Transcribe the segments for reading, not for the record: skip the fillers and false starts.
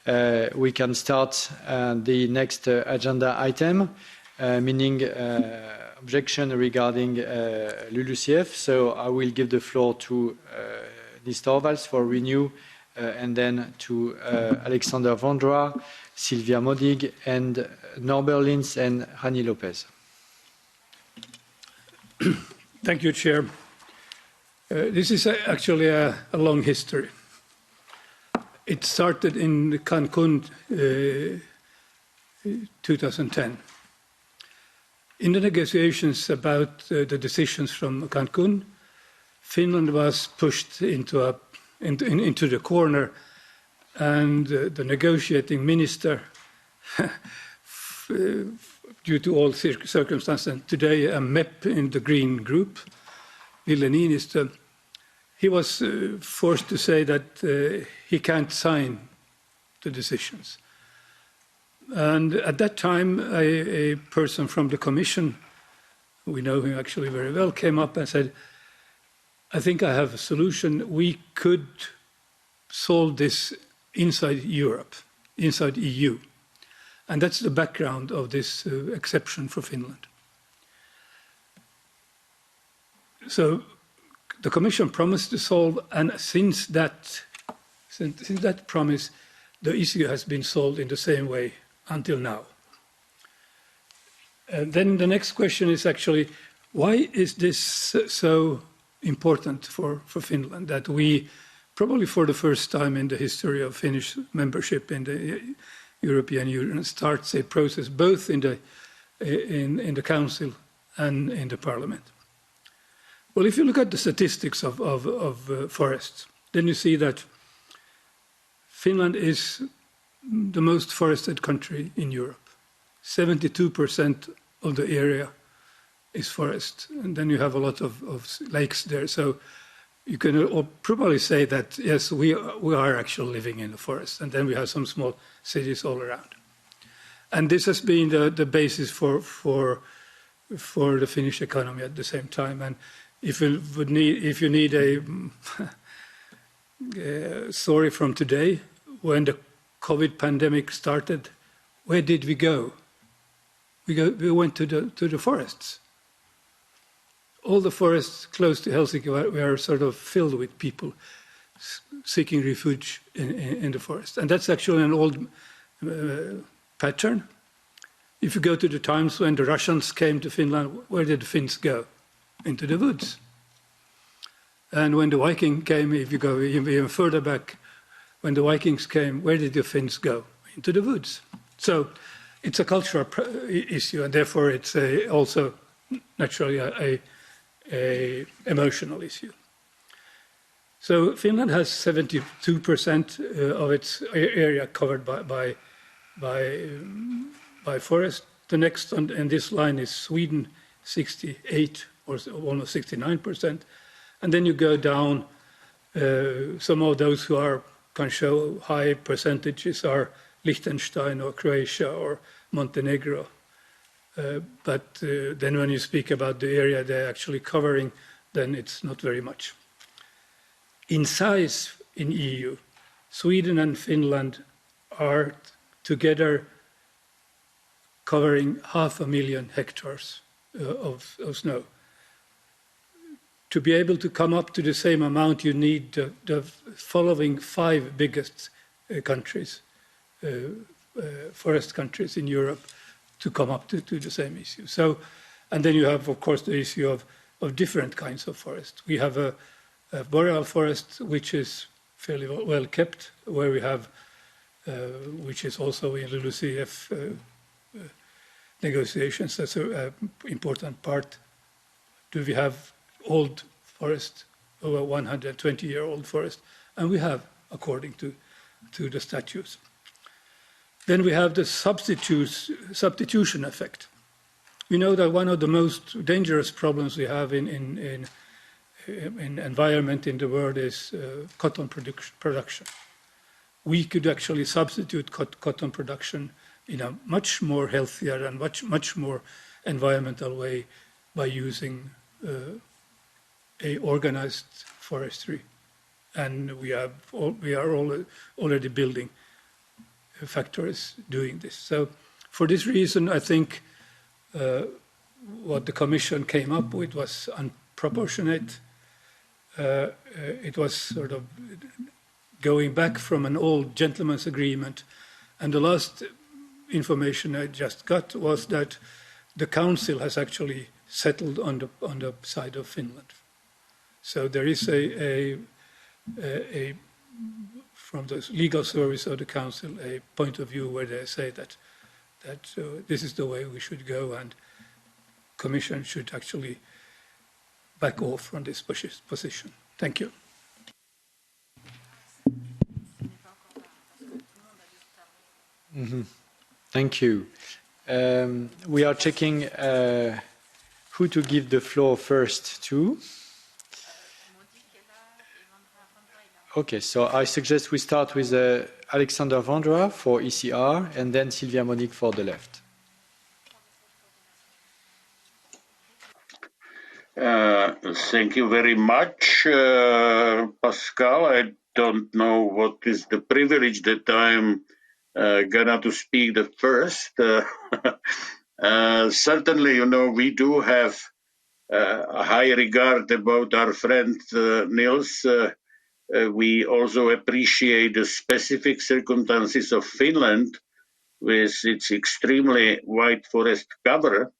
we can start the next agenda item, meaning objection regarding LULUCF. So I will give the floor to Ms. Torvalds for Renew, and then to Alexander Vondra, Sylvia Modig, and Norbert Linz and Rani Lopez. Thank you, Chair. This is actually a long history. It started in Cancun 2010. In the negotiations about the decisions from Cancun, Finland was pushed into the corner, and the negotiating minister, due to all circumstances, and today a MEP in the Green Group, Ville Niinistö, he was forced to say that he can't sign the decisions. And at that time, a person from the Commission, we know him actually very well, came up and said, I think I have a solution. We could solve this inside Europe, inside EU. And that's the background of this exception for Finland. So the Commission promised to solve, and since that promise, the issue has been solved in the same way until now. And then the next question is actually, why is this so important for Finland, that we, probably for the first time in the history of Finnish membership in the European Union, starts a process both in the Council and in the Parliament? Well, if you look at the statistics of forests, then you see that Finland is the most forested country in Europe. 72% of the area is forest, and then you have a lot of lakes there. So you can probably say that, yes, we are actually living in the forest, and then we have some small cities all around. And this has been the basis for the Finnish economy at the same time. And if you need a story from today, when the COVID pandemic started, where did we go? We went to the forests. All the forests close to Helsinki were sort of filled with people seeking refuge in the forest. And that's actually an old pattern. If you go to the times when the Russians came to Finland, where did the Finns go? Into the woods. And when the Viking came, if you go even further back, when the Vikings came, where did the Finns go? Into the woods. So it's a cultural issue, and therefore it's also naturally a emotional issue. So Finland has 72% of its area covered by forest. The next in this line is Sweden, 68 or almost 69%. And then you go down, some of those who can show high percentages are Liechtenstein or Croatia or Montenegro. But then when you speak about the area they're actually covering, then it's not very much. In size in EU, Sweden and Finland are together covering 500,000 hectares of snow. To be able to come up to the same amount, you need the following 5 biggest countries, forest countries in Europe, to come up to the same issue. So, and then you have, of course, the issue of different kinds of forest. We have a boreal forest, which is fairly well kept, where we have, which is also in LULUCF negotiations. That's an important part. Do we have old forest, over 120-year-old forest? And we have, according to the statutes. Then we have the substitution effect. We know that one of the most dangerous problems we have in environment in the world is cotton production. We could actually substitute cotton production in a much more healthier and much more environmental way by using a organized forestry, and we are already building factors doing this. So for this reason, I think what the Commission came up with was unproportionate. It was sort of going back from an old gentleman's agreement. And the last information I just got was that the Council has actually settled on the side of Finland. So there is from the legal service of the Council, a point of view where they say that this is the way we should go, and Commission should actually back off from this position. Thank you. Thank you. We are checking who to give the floor first to. Okay, so I suggest we start with Alexander Vandra for ECR and then Sylvia Monique for the left. Thank you very much, Pascal. I don't know what is the privilege that I'm gonna to speak the first. Certainly, you know, we do have a high regard about our friend Niels. We also appreciate the specific circumstances of Finland with its extremely wide forest cover.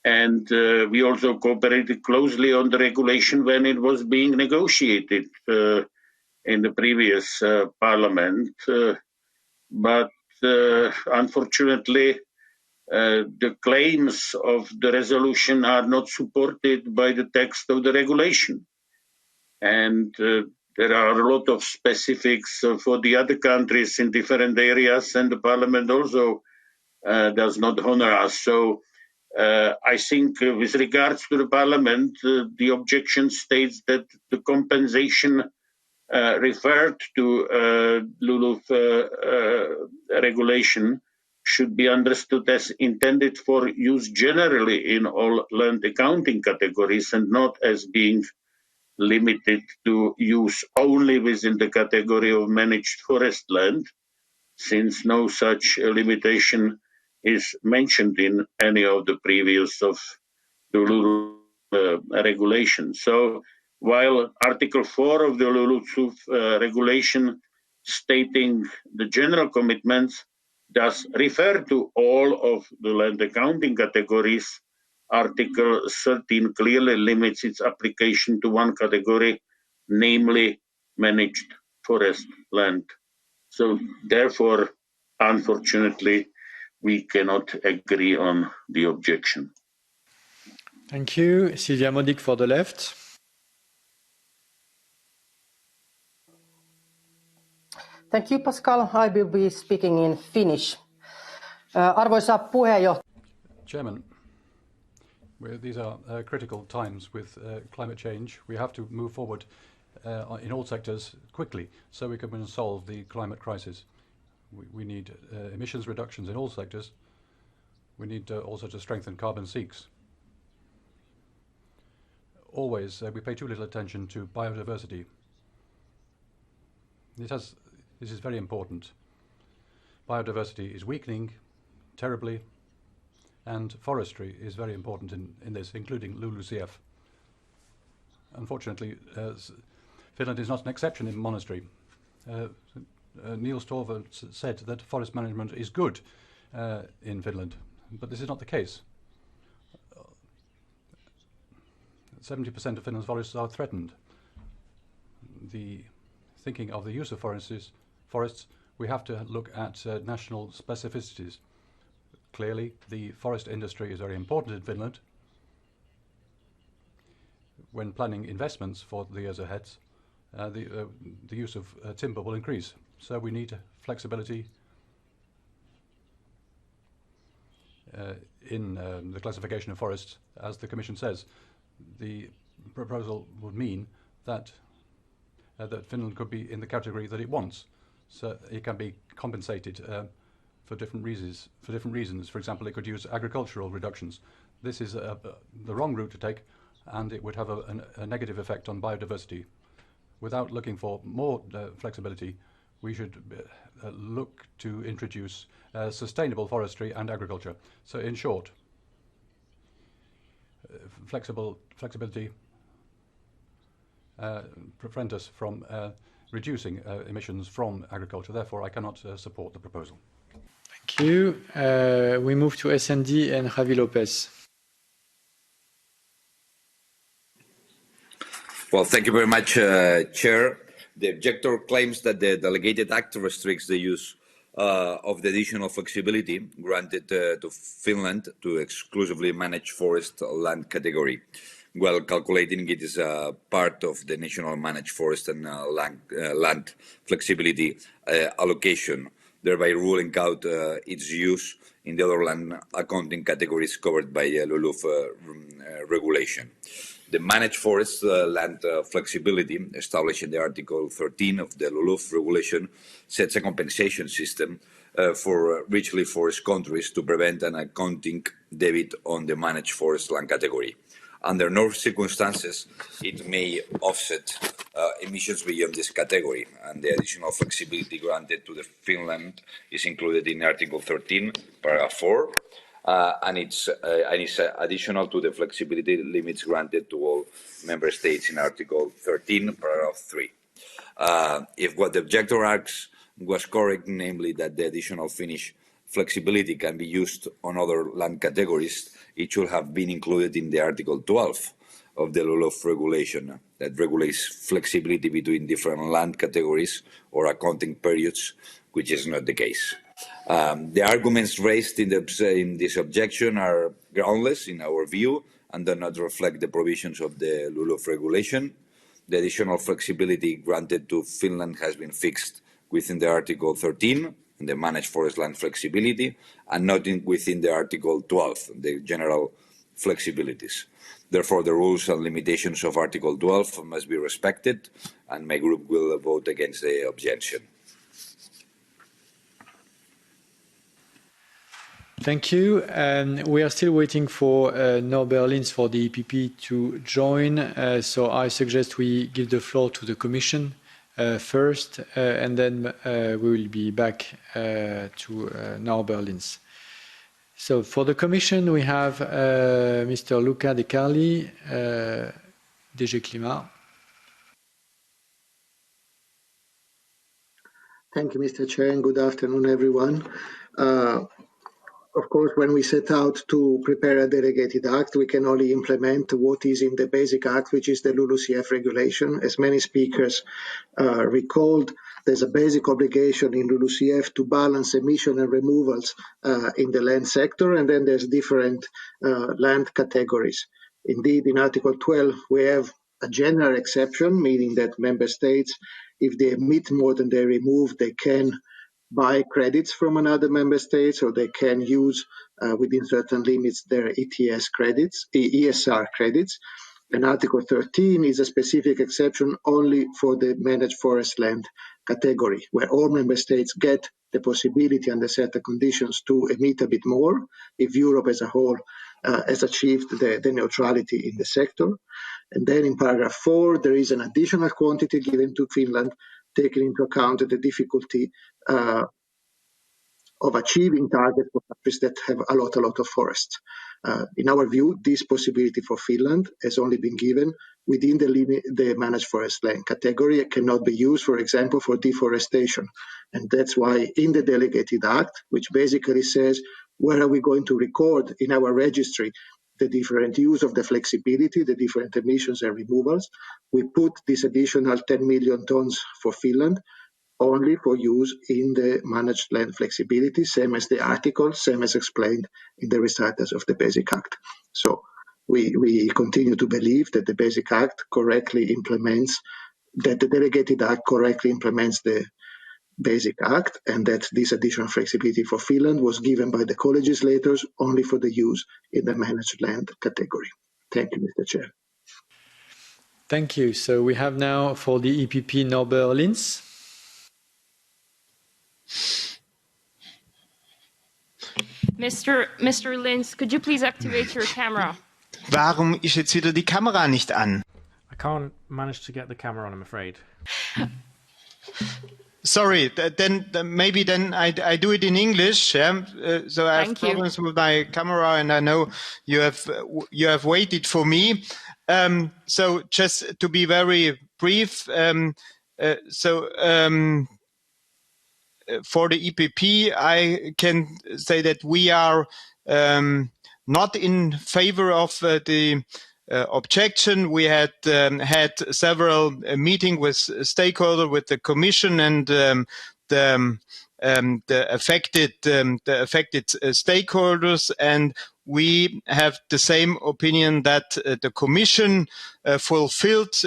And we also cooperated closely on the regulation when it was being negotiated in the previous parliament. But unfortunately, the claims of the resolution are not supported by the text of the regulation. And there are a lot of specifics for the other countries in different areas, and the parliament also does not honor us. So I think with regards to the parliament, the objection states that the compensation referred to LULUCF regulation should be understood as intended for use generally in all land accounting categories and not as being limited to use only within the category of managed forest land, since no such limitation is mentioned in any of the previous of the LULUCF regulation. So while Article 4 of the LULUCF regulation stating the general commitments does refer to all of the land accounting categories, Article 13 clearly limits its application to one category, namely managed forest land. So therefore, unfortunately, we cannot agree on the objection. Thank you. Sylvia Monique for the left. Thank you, Pascal. I will be speaking in Finnish. Arvoisa puheenjohtaja. Chairman, these are critical times with climate change. We have to move forward in all sectors quickly so we can solve the climate crisis. We need emissions reductions in all sectors. We need also to strengthen carbon sinks. Always, we pay too little attention to biodiversity. This is very important. Biodiversity is weakening terribly, and forestry is very important in this, including LULUCF. Unfortunately, Finland is not an exception in monastery. Niels Torvalds said that forest management is good in Finland, but this is not the case. 70% of Finland's forests are threatened. Thinking of the use of forests, we have to look at national specificities. Clearly, the forest industry is very important in Finland. When planning investments for the years ahead, the use of timber will increase. So we need flexibility in the classification of forests. As the Commission says, the proposal would mean that Finland could be in the category that it wants, so it can be compensated for different reasons. For example, it could use agricultural reductions. This is the wrong route to take, and it would have a negative effect on biodiversity. Without looking for more flexibility, we should look to introduce sustainable forestry and agriculture. So in short, flexibility prevent us from reducing emissions from agriculture. Therefore, I cannot support the proposal. Thank you. We move to SND and Javi Lopez. Well, thank you very much, Chair. The objector claims that the delegated act restricts the use of the additional flexibility granted to Finland to exclusively manage forest land category, while calculating it is a part of the national managed forest and land flexibility allocation, thereby ruling out its use in the other land accounting categories covered by LULUCF regulation. The managed forest land flexibility established in the Article 13 of the LULUCF regulation sets a compensation system for richly forest countries to prevent an accounting debit on the managed forest land category. Under no circumstances, it may offset emissions beyond this category, and the additional flexibility granted to the Finland is included in Article 13, paragraph 4. And it's additional to the flexibility limits granted to all member states in Article 13, paragraph 3. If what the objector asks was correct, namely that the additional Finnish flexibility can be used on other land categories, it should have been included in the Article 12 of the LULUCF regulation that regulates flexibility between different land categories or accounting periods, which is not the case. The arguments raised in this objection are groundless in our view and do not reflect the provisions of the LULUCF regulation. The additional flexibility granted to Finland has been fixed within the Article 13, the managed forest land flexibility, and not within the Article 12, the general flexibilities. Therefore, the rules and limitations of Article 12 must be respected, and my group will vote against the objection. Thank you. We are still waiting for Norbert Lins for the EPP to join. So I suggest we give the floor to the Commission first, and then we will be back to Norbert Lins. So for the Commission, we have Mr. Luca De Carli, DG Climat. Thank you, Mr. Chair, and good afternoon, everyone. Of course, when we set out to prepare a delegated act, we can only implement what is in the basic act, which is the LULUCF regulation. As many speakers recalled, there's a basic obligation in LULUCF to balance emission and removals in the land sector, and then there's different land categories. Indeed, in Article 12, we have a general exception, meaning that member states, if they emit more than they remove, they can buy credits from another member state, or they can use within certain limits their ESR credits. And Article 13 is a specific exception only for the managed forest land category, where all member states get the possibility under certain conditions to emit a bit more if Europe as a whole has achieved the neutrality in the sector. And then in paragraph 4, there is an additional quantity given to Finland, taking into account the difficulty of achieving targets for countries that have a lot of forests. In our view, this possibility for Finland has only been given within the managed forest land category. It cannot be used, for example, for deforestation. And that's why in the delegated act, which basically says where are we going to record in our registry the different use of the flexibility, the different emissions and removals, we put this additional 10 million tons for Finland only for use in the managed land flexibility, same as the article, same as explained in the recitals of the Basic Act. So we continue to believe that the Basic Act correctly implements, that the Delegated Act correctly implements the Basic Act, and that this additional flexibility for Finland was given by the co-legislators only for the use in the managed land category. Thank you, Mr. Chair. Thank you. So we have now for the EPP Norbert Lins. Mr. Lins, could you please activate your camera? Warum ist jetzt wieder die Kamera nicht an? I can't manage to get the camera on, I'm afraid. sorry, then maybe I do it in English. Yeah? So I have problems with my camera, and I know you have waited for me. So just to be very brief, for the EPP, I can say that we are not in favor of the objection. We had had several meetings with stakeholders, with the Commission and the affected stakeholders, and we have the same opinion that the Commission fulfilled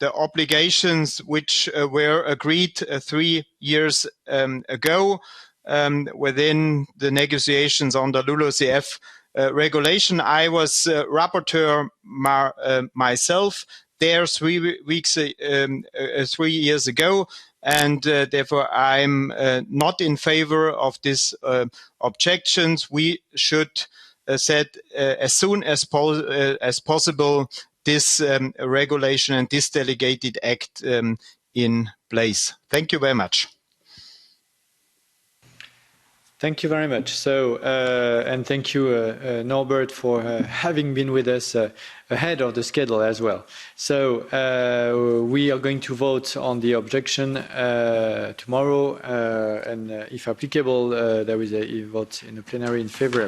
the obligations which were agreed 3 years ago within the negotiations on the LULUCF regulation. I was rapporteur myself there 3 years ago, and therefore I'm not in favor of these objections. We should set as soon as possible this regulation and this delegated act in place. Thank you very much. Thank you very much. So, and thank you, Norbert, for having been with us ahead of the schedule as well. So, we are going to vote on the objection tomorrow, and if applicable, there is a vote in the plenary in February.